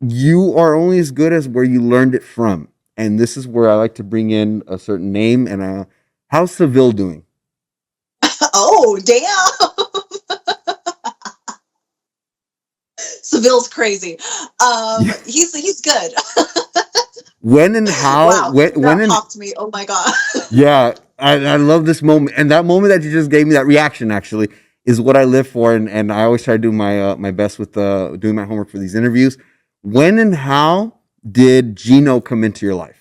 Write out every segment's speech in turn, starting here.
You are only as good as where you learned it from. And this is where I like to bring in a certain name. And how's Seville doing? Oh, damn. Seville's crazy. He's good. When and how? Wow, When that and popped me. Oh my god. yeah, I love this moment, and that moment that you just gave me, that reaction actually is what I live for, and I always try to do my best with doing my homework for these interviews. When and how did Gino come into your life?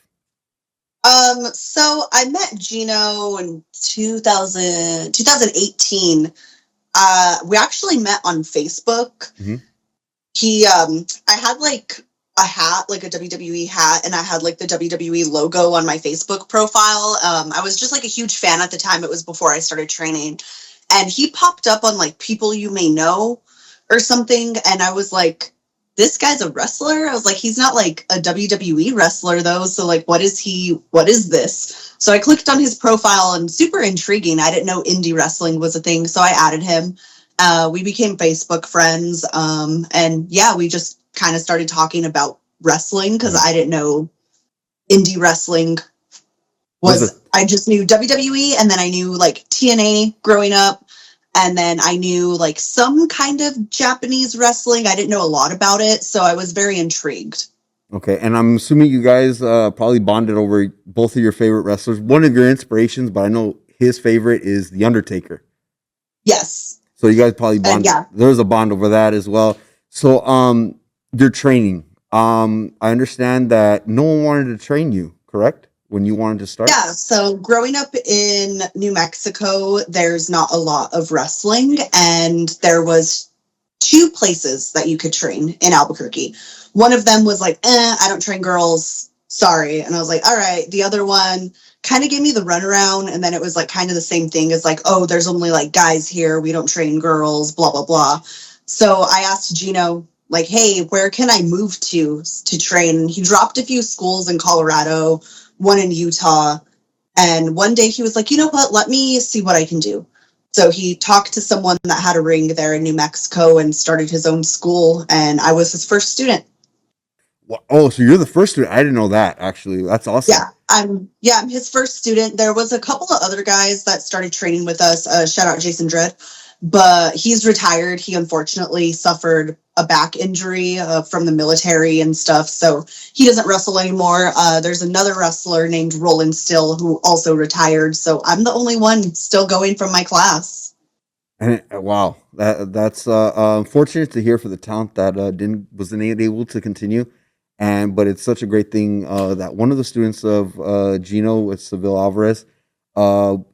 So I met Gino in 2018. We actually met on Facebook. Hmm. I had like a hat, like a WWE hat, and I had like the WWE logo on my Facebook profile. I was just like a huge fan at the time. It was before I started training, and he popped up on like people you may know or something, and I was like, this guy's a wrestler. I was like, he's not like a WWE wrestler though, so like, what is he? What is this? So I clicked on his profile, and super intriguing. I didn't know indie wrestling was a thing, so I added him. We became Facebook friends, and yeah, we just kind of started talking about wrestling because Hmm. I didn't know indie wrestling Was it was. I just knew WWE, and then I knew like TNA growing up, and then I knew like some kind of Japanese wrestling. I didn't know a lot about it, so I was very intrigued. okay? And I'm assuming you guys probably bonded over both of your favorite wrestlers, one of your inspirations, but I know his favorite is the Undertaker. Yes, So you guys probably and bond. yeah, There's a bond over that as well. So your training. I understand that no one wanted to train you, correct? When you wanted to start. yeah. So growing up in New Mexico, there's not a lot of wrestling, and there was two places that you could train in Albuquerque. One of them was like, I don't train girls. Sorry. And I was like, all right. The other one kind of gave me the runaround. And then it was like kind of the same thing as like, oh, there's only like guys here. We don't train girls, blah, blah, blah. So I asked Gino, like, hey, where can I move to train? He dropped a few schools in Colorado, one in Utah. And one day he was like, you know what? Let me see what I can do. So he talked to someone that had a ring there in New Mexico and started his own school. And I was his first student. Oh, so you're the first student. I didn't know that. Actually, that's awesome. I'm his first student. There was a couple of other guys that started training with us. Shout out Jason Dredd, but he's retired. He unfortunately suffered a back injury from the military and stuff, so he doesn't wrestle anymore. There's another wrestler named Roland Still who also retired, so I'm the only one still going from my class. And wow, that's unfortunate to hear for the talent that didn't wasn't able to continue. And but it's such a great thing that one of the students of Gino with Seville Alvarez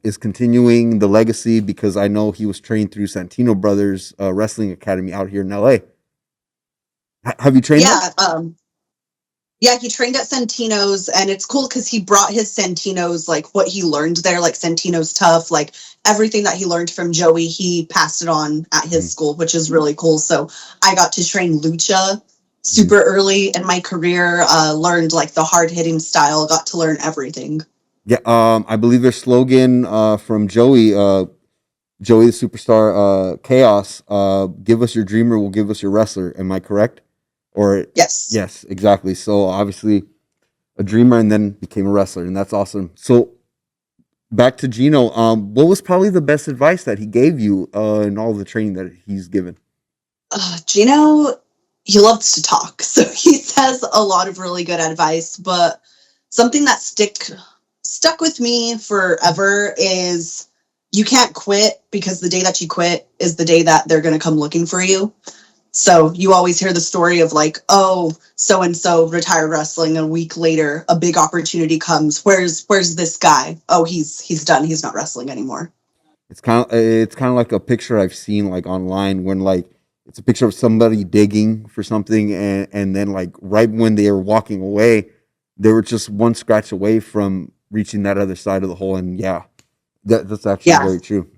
is continuing the legacy because I know he was trained through Santino Brothers Wrestling Academy out here in LA. Have you trained there? Yeah, yeah, he trained at Santino's, and it's cool because he brought his Santino's, like what he learned there, like Santino's tough, like everything that he learned from Joey, he passed it on at his Mhm. school, which is really cool. So I got to train lucha Mhm. super early in my career, learned like the hard hitting style, got to learn everything. Yeah, I believe their slogan from Joey the Superstar Chaos, give us your dreamer, we'll give us your wrestler. Am I correct? Or Yes. yes, exactly. So obviously a dreamer and then became a wrestler, and that's awesome. So back to Gino, what was probably the best advice that he gave you in all the training that he's given? Gino, he loves to talk. So he says a lot of really good advice, but something that stuck with me forever is you can't quit because the day that you quit is the day that they're going to come looking for you. So you always hear the story of like, oh, so and so retired wrestling. A week later, a big opportunity comes. Where's this guy? Oh, he's done. He's not wrestling anymore. It's kind of like a picture I've seen like online when like it's a picture of somebody digging for something and then like right when they were walking away, they were just one scratch away from reaching that other side of the hole. And yeah, that's actually Yeah, very true.